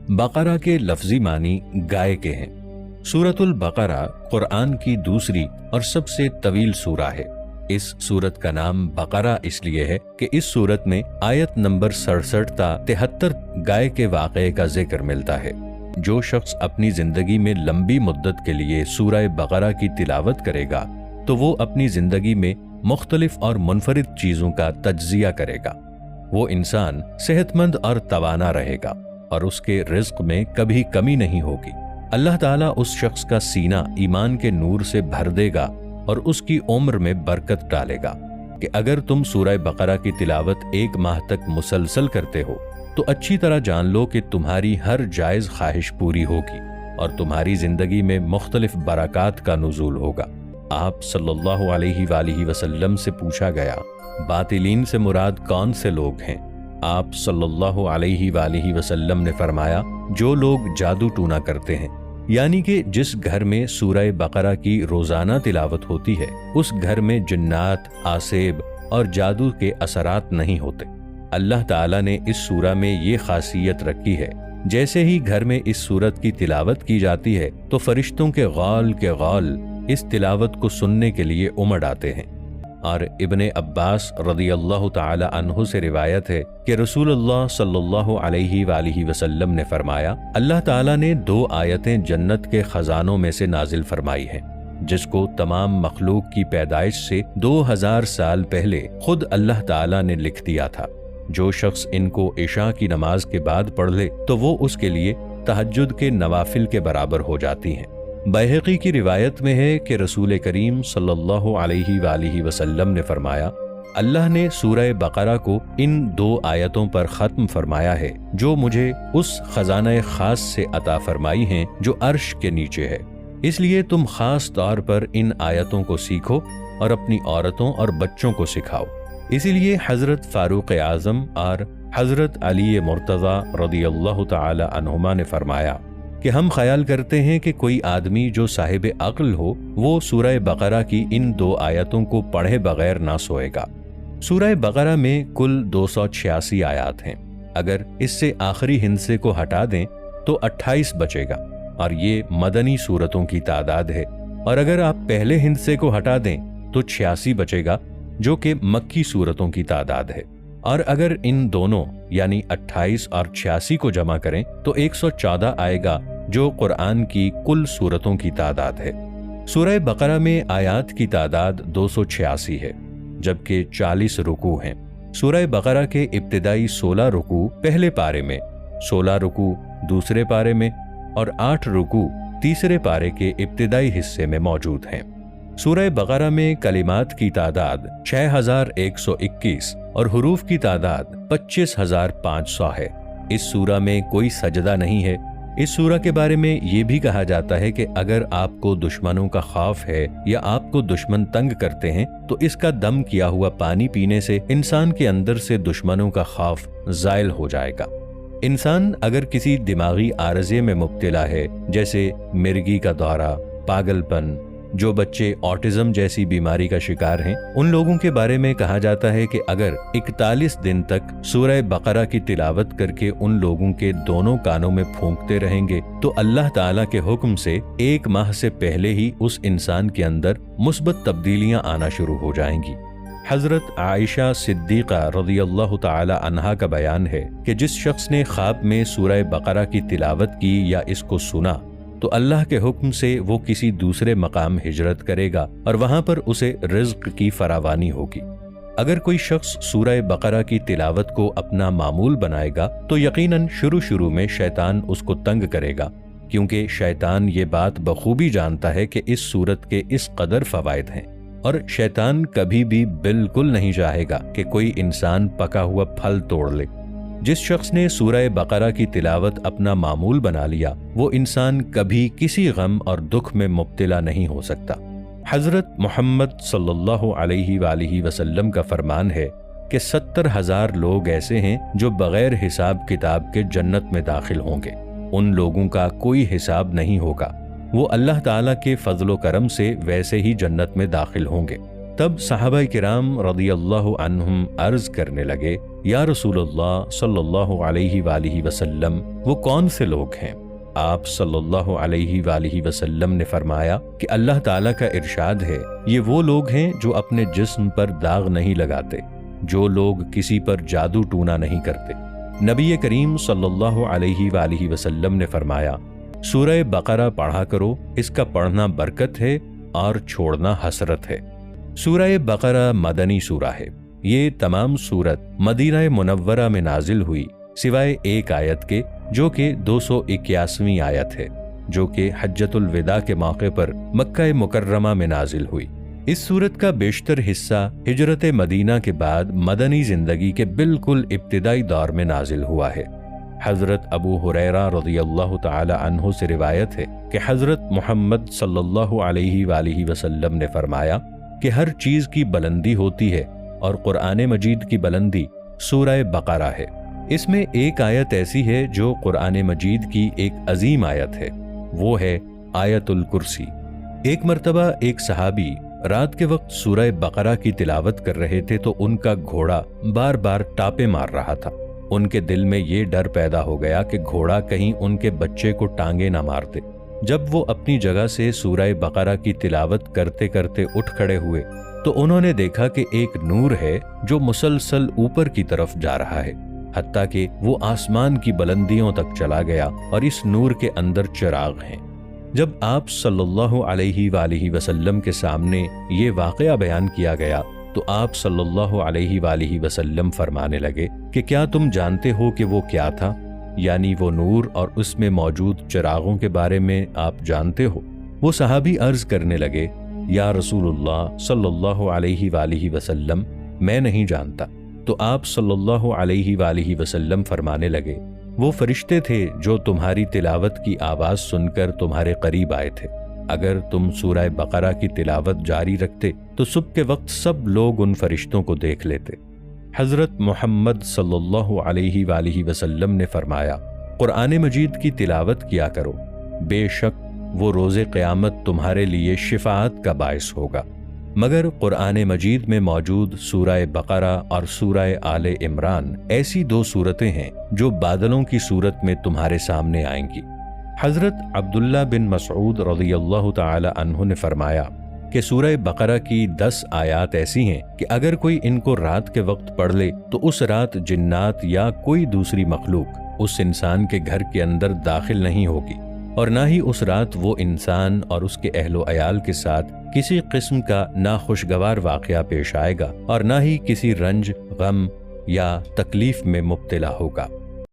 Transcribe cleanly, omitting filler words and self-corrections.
बकरा के लफ्जी मानी गाय के हैं। सूरतुल बकरा कुरान की दूसरी और सबसे तवील सूरा है। इस सूरत का नाम बकरा इसलिए है कि इस सूरत में आयत नंबर 67 ता 73 गाय के वाक़े का जिक्र मिलता है। जो शख्स अपनी जिंदगी में लंबी मुद्दत के लिए सूरह बकरा की तिलावत करेगा तो वो अपनी जिंदगी में मुख्तलिफ और मुनफरिद चीजों का तज्जिया करेगा। वो इंसान सेहतमंद और तवाना रहेगा और उसके रिज्क में कभी कमी नहीं होगी। अल्लाह ताला उस शख्स का सीना ईमान के नूर से भर देगा और उसकी उम्र में बरकत डालेगा कि अगर तुम सूरह बकरा की तिलावत 1 माह तक मुसलसल करते हो तो अच्छी तरह जान लो कि तुम्हारी हर जायज ख्वाहिश पूरी होगी और तुम्हारी जिंदगी में मुख्तलिफ बरक़ात का नुज़ूल होगा। आप सल्लल्लाहु अलैहि वसल्लम से पूछा गया, बातिलीन से मुराद कौन से लोग हैं? आप सल्लल्लाहु अलैहि वसल्लम ने फरमाया, जो लोग जादू टूना करते हैं, यानी कि जिस घर में सूरह बकरा की रोजाना तिलावत होती है उस घर में जिन्नात, आसेब और जादू के असरात नहीं होते। अल्लाह ताला ने इस सूरा में ये खासियत रखी है, जैसे ही घर में इस सूरत की तिलावत की जाती है तो फरिश्तों के गौल इस तिलावत को सुनने के लिए उमड़ आते हैं। और इब्ने अब्बास रदियल्लाहु ताला अन्हु से रिवायत है कि रसूलुल्लाह सल्लल्लाहु अलैहि वसल्लम ने फरमाया, अल्लाह ताला ने 2 आयतें जन्नत के खजानों में से नाजिल फरमाई हैं, जिसको तमाम मखलूक की पैदाइश से 2000 साल पहले खुद अल्लाह ताला ने लिख दिया था। जो शख्स इनको इशा की नमाज के बाद पढ़ ले तो वो उसके लिए तहज्जुद के नवाफिल के बराबर हो जाती हैं। बैहक़ी की रिवायत में है कि रसूल करीम सल्लल्लाहु अलैहि वसल्लम ने फरमाया, अल्लाह ने सूरह बकरा को इन 2 आयतों पर ख़त्म फरमाया है जो मुझे उस खजाना खास से अता फरमाई हैं जो अर्श के नीचे है। इसलिए तुम खास तौर पर इन आयतों को सीखो और अपनी औरतों और बच्चों को सिखाओ। इसीलिए हजरत फारूक आज़म और हजरत अली मुर्तज़ा रदियल्लाहु ताला अन्हुमा ने फरमाया कि हम ख्याल करते हैं कि कोई आदमी जो साहिब अक्ल हो वो सूरह बकरा की इन 2 आयतों को पढ़े बगैर ना सोएगा। सूरह बकरा में कुल 286 आयत हैं। अगर इससे आखिरी हिस्से को हटा दें तो 28 बचेगा और ये मदनी सूरतों की तादाद है। और अगर आप पहले हिस्से को हटा दें तो 86 बचेगा जो कि मक्की सूरतों की तादाद है। और अगर इन दोनों यानी 28 और 86 को जमा करें तो 114 आएगा जो कुरान की कुल सूरतों की तादाद है। सूरह बकरा में आयात की तादाद 286 है जबकि 40 रुकू हैं। सूरह बकरा के इब्तिदाई 16 रुकू पहले पारे में, 16 रुकू दूसरे पारे में और 8 रुकू तीसरे पारे के इब्तिदाई हिस्से में मौजूद हैं। सूरह बकरा में कलिमात की तादाद 6121 और हुरूफ की तादाद 25500 है। इस सूरा में कोई सजदा नहीं है। इस सूरा के बारे में ये भी कहा जाता है कि अगर आपको दुश्मनों का खौफ है या आपको दुश्मन तंग करते हैं तो इसका दम किया हुआ पानी पीने से इंसान के अंदर से दुश्मनों का खौफ ज़ाइल हो जाएगा। इंसान अगर किसी दिमागी आरज़े में मुब्तला है, जैसे मिर्गी का दौरा, पागलपन, जो बच्चे ऑटिज्म जैसी बीमारी का शिकार हैं, उन लोगों के बारे में कहा जाता है कि अगर 41 दिन तक सूरह बकरा की तिलावत करके उन लोगों के दोनों कानों में फूंकते रहेंगे तो अल्लाह ताला के हुक्म से 1 माह से पहले ही उस इंसान के अंदर मुस्बत तब्दीलियां आना शुरू हो जाएंगी। हजरत आयशा सिद्दीक़ा रज़ियल्लाहु ताला अन्हा का बयान है कि जिस शख्स ने ख्वाब में सूरह बकरा की तिलावत की या इसको सुना तो अल्लाह के हुक्म से वो किसी दूसरे मकाम हिजरत करेगा और वहां पर उसे रिज़्क़ की फरावानी होगी। अगर कोई शख्स सूरह बकरा की तिलावत को अपना मामूल बनाएगा तो यकीनन शुरू में शैतान उसको तंग करेगा, क्योंकि शैतान ये बात बखूबी जानता है कि इस सूरत के इस कदर फवायद हैं और शैतान कभी भी बिल्कुल नहीं चाहेगा कि कोई इंसान पका हुआ फल तोड़ ले। जिस शख्स ने सूरह बकरा की तिलावत अपना मामूल बना लिया वो इंसान कभी किसी गम और दुख में मुब्तला नहीं हो सकता। हजरत मोहम्मद सल्लल्लाहु अलैहि वसल्लम का फरमान है कि 70,000 लोग ऐसे हैं जो बगैर हिसाब किताब के जन्नत में दाखिल होंगे। उन लोगों का कोई हिसाब नहीं होगा, वो अल्लाह ताला के फजलो करम से वैसे ही जन्नत में दाखिल होंगे। تب صحابہ کرام رضی اللہ عنہم عرض کرنے لگے، یا رسول اللہ صلی اللہ علیہ وآلہ وسلم، وہ کون سے لوگ ہیں؟ آپ صلی اللہ علیہ وآلہ وسلم نے فرمایا کہ اللہ تعالیٰ کا ارشاد ہے، یہ وہ لوگ ہیں جو اپنے جسم پر داغ نہیں لگاتے، جو لوگ کسی پر جادو ٹونا نہیں کرتے۔ نبی کریم صلی اللہ علیہ وآلہ وسلم نے فرمایا، سورہ بقرہ پڑھا کرو، اس کا پڑھنا برکت ہے اور چھوڑنا حسرت ہے۔ سورہ بقرہ مدنی سورہ ہے۔ یہ تمام سورت مدینہ منورہ میں نازل ہوئی سوائے ایک آیت کے، جو کہ 281ویں آیت ہے، جو کہ حجۃ الوداع کے موقع پر مکہ مکرمہ میں نازل ہوئی۔ اس سورت کا بیشتر حصہ ہجرت مدینہ کے بعد مدنی زندگی کے بالکل ابتدائی دور میں نازل ہوا ہے۔ حضرت ابو ہریرہ رضی اللہ تعالی عنہ سے روایت ہے کہ حضرت محمد صلی اللہ علیہ وآلہ وسلم نے فرمایا کہ ہر چیز کی بلندی ہوتی ہے اور قرآن مجید کی بلندی سورہ بقرہ ہے۔ اس میں ایک آیت ایسی ہے جو قرآن مجید کی ایک عظیم آیت ہے، وہ ہے آیت الکرسی۔ ایک مرتبہ ایک صحابی رات کے وقت سورہ بقرہ کی تلاوت کر رہے تھے تو ان کا گھوڑا بار بار ٹاپے مار رہا تھا۔ ان کے دل میں یہ ڈر پیدا ہو گیا کہ گھوڑا کہیں ان کے بچے کو ٹانگے نہ مار دے۔ جب وہ اپنی جگہ سے سورہ بقرہ کی تلاوت کرتے کرتے اٹھ کھڑے ہوئے تو انہوں نے دیکھا کہ ایک نور ہے جو مسلسل اوپر کی طرف جا رہا ہے، حتیٰ کہ وہ آسمان کی بلندیوں تک چلا گیا اور اس نور کے اندر چراغ ہیں۔ جب آپ صلی اللہ علیہ وآلہ وسلم کے سامنے یہ واقعہ بیان کیا گیا تو آپ صلی اللہ علیہ وآلہ وسلم فرمانے لگے کہ کیا تم جانتے ہو کہ وہ کیا تھا؟ یعنی وہ نور اور اس میں موجود چراغوں کے بارے میں آپ جانتے ہو؟ وہ صحابی عرض کرنے لگے، یا رسول اللہ صلی اللہ علیہ وآلہ وسلم، میں نہیں جانتا۔ تو آپ صلی اللہ علیہ وآلہ وسلم فرمانے لگے، وہ فرشتے تھے جو تمہاری تلاوت کی آواز سن کر تمہارے قریب آئے تھے۔ اگر تم سورہ بقرہ کی تلاوت جاری رکھتے تو صبح کے وقت سب لوگ ان فرشتوں کو دیکھ لیتے۔ حضرت محمد صلی اللہ علیہ وآلہ وسلم نے فرمایا، قرآن مجید کی تلاوت کیا کرو، بے شک وہ روز قیامت تمہارے لیے شفاعت کا باعث ہوگا۔ مگر قرآن مجید میں موجود سورہ بقرہ اور سورہ آل عمران ایسی دو صورتیں ہیں جو بادلوں کی صورت میں تمہارے سامنے آئیں گی۔ حضرت عبداللہ بن مسعود رضی اللہ تعالی عنہ نے فرمایا کہ سورہ بقرہ کی 10 آیات ایسی ہیں کہ اگر کوئی ان کو رات کے وقت پڑھ لے تو اس رات جنات یا کوئی دوسری مخلوق اس انسان کے گھر کے اندر داخل نہیں ہوگی، اور نہ ہی اس رات وہ انسان اور اس کے اہل و عیال کے ساتھ کسی قسم کا ناخوشگوار واقعہ پیش آئے گا، اور نہ ہی کسی رنج، غم یا تکلیف میں مبتلا ہوگا۔